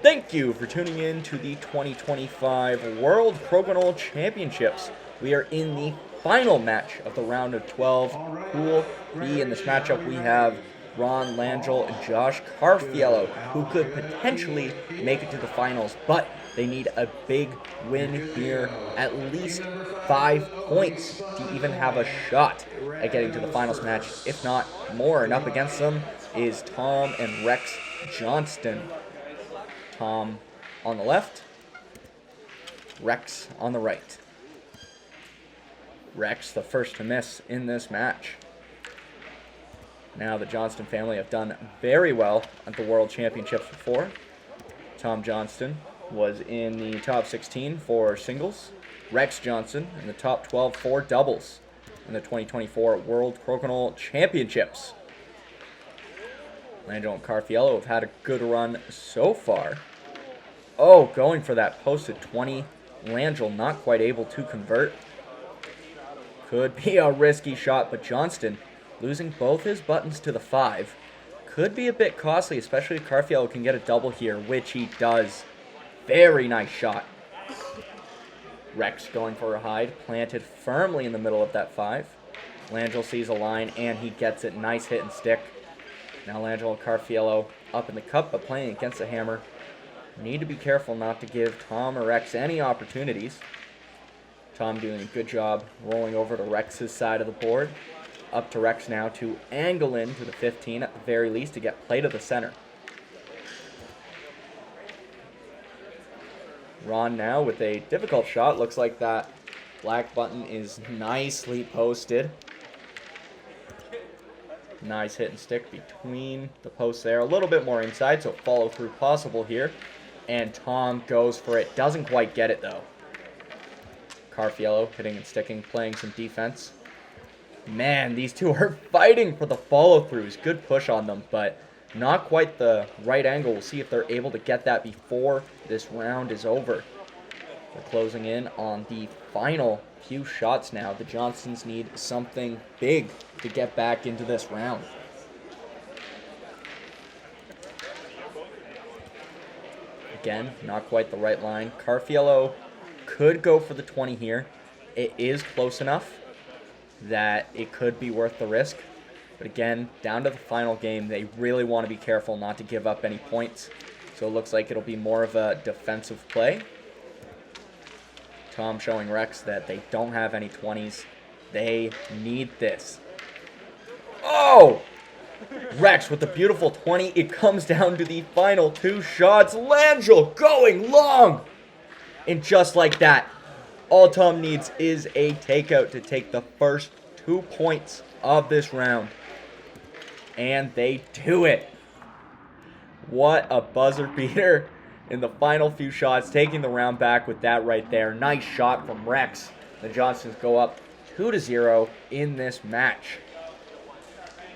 Thank you for tuning in to the 2025 World Crokinole Championships. We are in the final match of the round of 12. Pool B. In this matchup, we have Ron Langill and Josh Carrafiello, who could potentially make it to the finals, but they need a big win here, at least 5 points to even have a shot at getting to the finals match, if not more. And up against them is Tom and Rex Johnston. Tom on the left, Rex on the right. Rex the first to miss in this match. Now the Johnston family have done very well at the World Championships before. Tom Johnston was in the top 16 for singles. Rex Johnston in the top 12 for doubles in the 2024 World Crokinole Championships. Langill and Carrafiello have had a good run so far. Oh, going for that posted 20. Langill not quite able to convert. Could be a risky shot, but Johnston losing both his buttons to the 5. Could be a bit costly, especially if Carrafiello can get a double here, which he does. Very nice shot. Rex going for a hide, planted firmly in the middle of that 5. Langill sees a line, and he gets it. Nice hit and stick. Now Langill and Carrafiello up in the cup, but playing against the hammer. Need to be careful not to give Tom or Rex any opportunities. Tom doing a good job rolling over to Rex's side of the board. Up to Rex now to angle in to the 15 at the very least to get play to the center. Ron now with a difficult shot. Looks like that black button is nicely posted. Nice hit and stick between the posts there. A little bit more inside, so follow through possible here. And Tom goes for it. Doesn't quite get it, though. Carrafiello hitting and sticking, playing some defense. Man, these two are fighting for the follow-throughs. Good push on them, but not quite the right angle. We'll see if they're able to get that before this round is over. We're closing in on the final few shots now. The Johnstons need something big to get back into this round. Again, not quite the right line. Carrafiello could go for the 20 here. It is close enough that it could be worth the risk. But again, down to the final game, they really want to be careful not to give up any points. So it looks like it'll be more of a defensive play. Tom showing Rex that they don't have any 20s. They need this. Oh! Rex with the beautiful 20. It comes down to the final 2 shots. Langill going long! And just like that, all Tom needs is a takeout to take the first 2 points of this round. And they do it. What a buzzer beater in the final few shots, taking the round back with that right there. Nice shot from Rex. The Johnstons go up 2-0 in this match.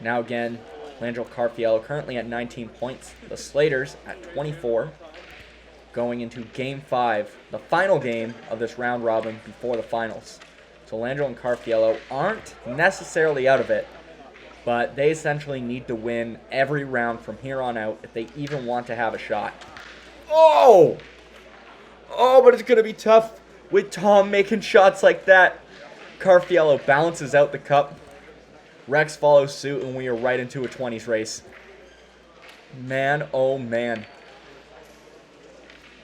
Now again, Langill Carrafiello currently at 19 points. The Slaters at 24. Going into Game 5, the final game of this round robin before the finals. So Langill and Carrafiello aren't necessarily out of it, but they essentially need to win every round from here on out if they even want to have a shot. Oh! Oh, but it's going to be tough with Tom making shots like that. Carrafiello balances out the cup. Rex follows suit, and we are right into a 20s race. Man, oh man.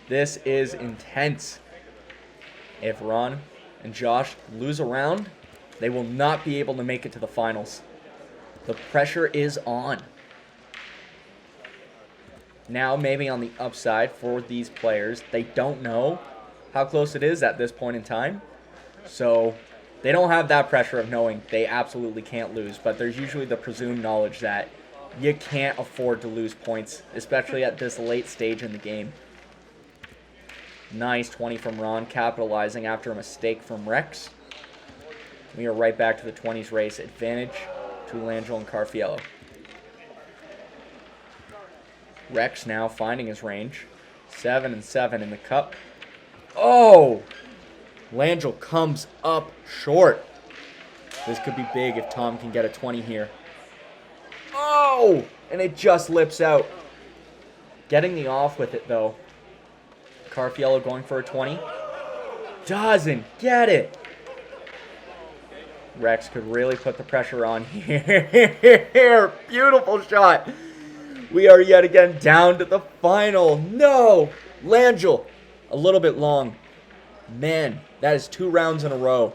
This is intense. If Ron and Josh lose a round, they will not be able to make it to the finals. The pressure is on. Now, maybe on the upside for these players, they don't know how close it is at this point in time. So they don't have that pressure of knowing they absolutely can't lose, but there's usually the presumed knowledge that you can't afford to lose points, especially at this late stage in the game. Nice 20 from Ron, capitalizing after a mistake from Rex. We are right back to the 20s race. Advantage to Langill and Carrafiello. Rex now finding his range. 7-7 in the cup. Oh! Langill comes up short. This could be big if Tom can get a 20 here. Oh! And it just lips out. Getting the off with it, though. Carrafiello going for a 20. Doesn't get it. Rex could really put the pressure on here. Beautiful shot. We are yet again down to the final. No. Langill, a little bit long. Man, that is 2 rounds in a row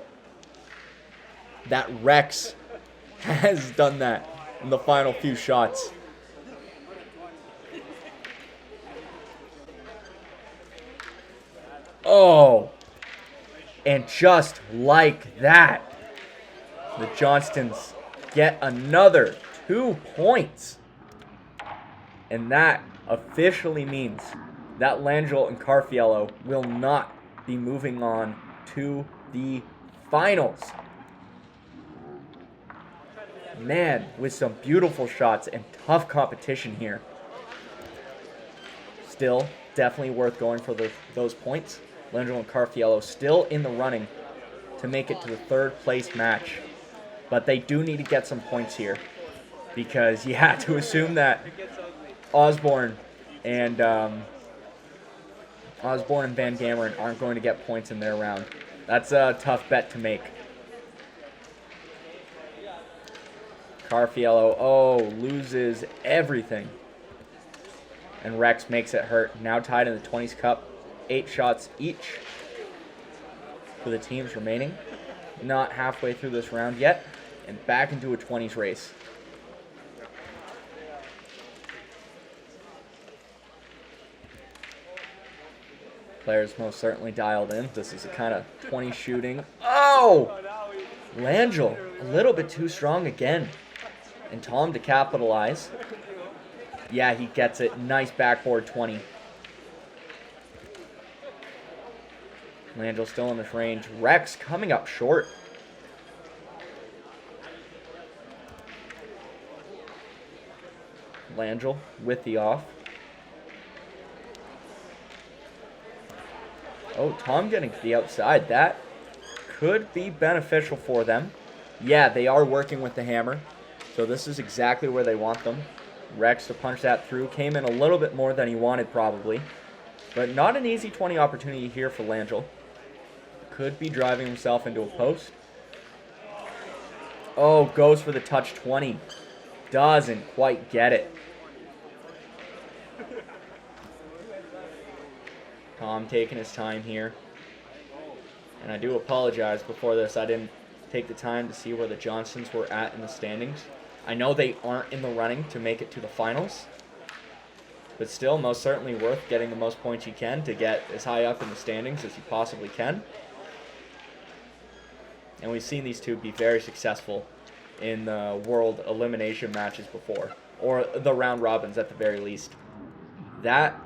that Rex has done that in the final few shots. Oh, and just like that, the Johnstons get another 2 points. And that officially means that Langill and Carrafiello will not be moving on to the finals. Man, with some beautiful shots and tough competition here. Still, definitely worth going for those points. Langill and Carrafiello still in the running to make it to the 3rd place match. But they do need to get some points here. Because, yeah, to assume that Osborne and Van Gameren aren't going to get points in their round, that's a tough bet to make. Carrafiello, loses everything. And Rex makes it hurt. Now tied in the 20s cup. 8 shots each for the teams remaining. Not halfway through this round yet. And back into a 20s race. Players most certainly dialed in. This is a kind of 20 shooting. Oh! Langill, a little bit too strong again. And Tom to capitalize. Yeah, he gets it. Nice backboard 20. Langill still in this range. Rex coming up short. Langill with the off. Oh, Tom getting to the outside. That could be beneficial for them. Yeah, they are working with the hammer. So this is exactly where they want them. Rex to punch that through. Came in a little bit more than he wanted probably. But not an easy 20 opportunity here for Langill. Could be driving himself into a post. Oh, goes for the touch 20. Doesn't quite get it. Tom taking his time here. And I do apologize before this. I didn't take the time to see where the Johnstons were at in the standings. I know they aren't in the running to make it to the finals. But still, most certainly worth getting the most points you can to get as high up in the standings as you possibly can. And we've seen these two be very successful in the world elimination matches before. Or the round robins at the very least. That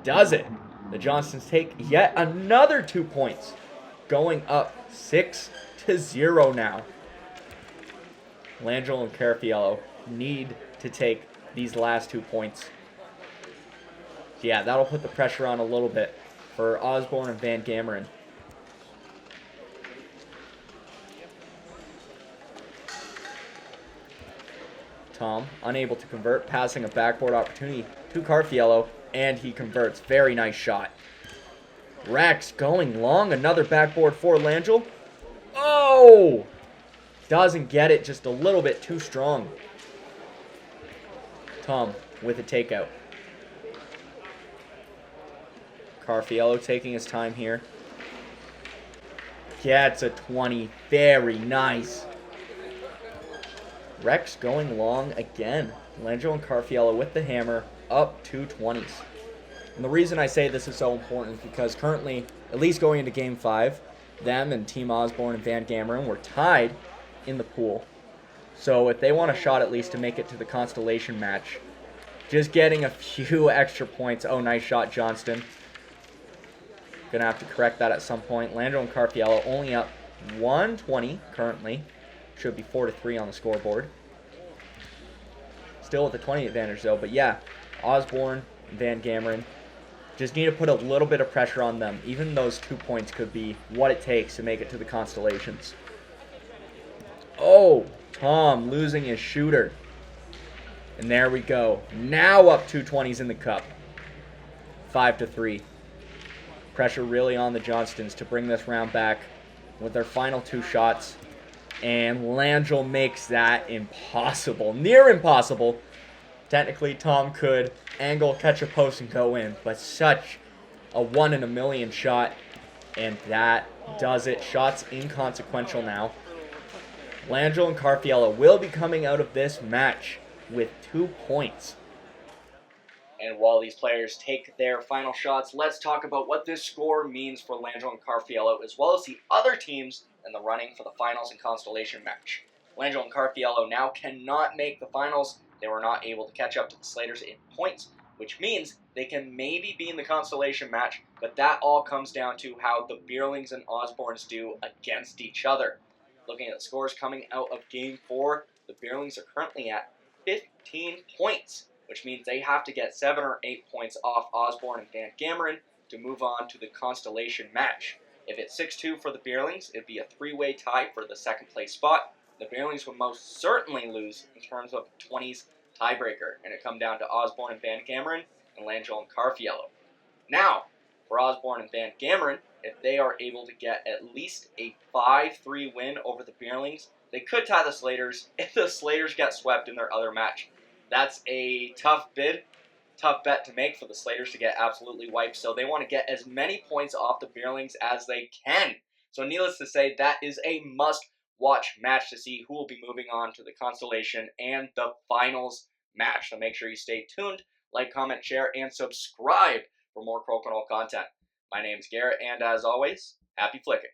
does it. The Johnstons take yet another 2 points. Going up 6-0 now. Langill and Carrafiello need to take these last 2 points. Yeah, that'll put the pressure on a little bit for Osborne and Van Gameren. Tom, unable to convert, passing a backboard opportunity to Carrafiello, and he converts. Very nice shot. Rex going long, another backboard for Langill. Oh! Doesn't get it, just a little bit too strong. Tom with a takeout. Carrafiello taking his time here. Gets a 20. Very nice. Rex going long again. Langill and Carrafiello with the hammer up 2 20s. And the reason I say this is so important is because currently, at least going into Game 5, them and Team Osborne and Van Gameren were tied in the pool. So if they want a shot at least to make it to the consolation match, just getting a few extra points. Oh, nice shot, Johnston. Gonna have to correct that at some point. Langill and Carrafiello only up 120 currently. Should be 4-3 on the scoreboard. Still with a 20 advantage though, but yeah, Osborne and Van Gameren just need to put a little bit of pressure on them. Even those 2 points could be what it takes to make it to the constellations. Oh, Tom losing his shooter. And there we go. Now up 2 20s in the cup. 5-3. Pressure really on the Johnstons to bring this round back with their final 2 shots. And Langill makes that impossible. Near impossible. Technically, Tom could angle, catch a post, and go in. But such a 1 in a million shot. And that does it. Shots inconsequential now. Langill and Carrafiello will be coming out of this match with 2 points. And while these players take their final shots, let's talk about what this score means for Langill and Carrafiello, as well as the other teams in the running for the finals and consolation match. Langill and Carrafiello now cannot make the finals. They were not able to catch up to the Slaters in points, which means they can maybe be in the consolation match, but that all comes down to how the Beerlings and Osbornes do against each other. Looking at the scores coming out of Game 4, the Beerlings are currently at 15 points, which means they have to get 7 or 8 points off Osborne and Van Gameren to move on to the constellation match. If it's 6-2 for the Beerlings, it'd be a 3-way tie for the second place spot. The Beerlings would most certainly lose in terms of 20s tiebreaker, and it come down to Osborne and Van Gameren and Langill and Carrafiello. Now, for Osborne and Van Gameren, if they are able to get at least a 5-3 win over the Beerlings, they could tie the Slaters if the Slaters get swept in their other match. That's a tough bet to make for the Slaters to get absolutely wiped, so they want to get as many points off the Beerlings as they can. So needless to say, that is a must-watch match to see who will be moving on to the consolation and the finals match. So make sure you stay tuned, like, comment, share, and subscribe for more Crokinole content. My name's Garrett, and as always, happy flicking.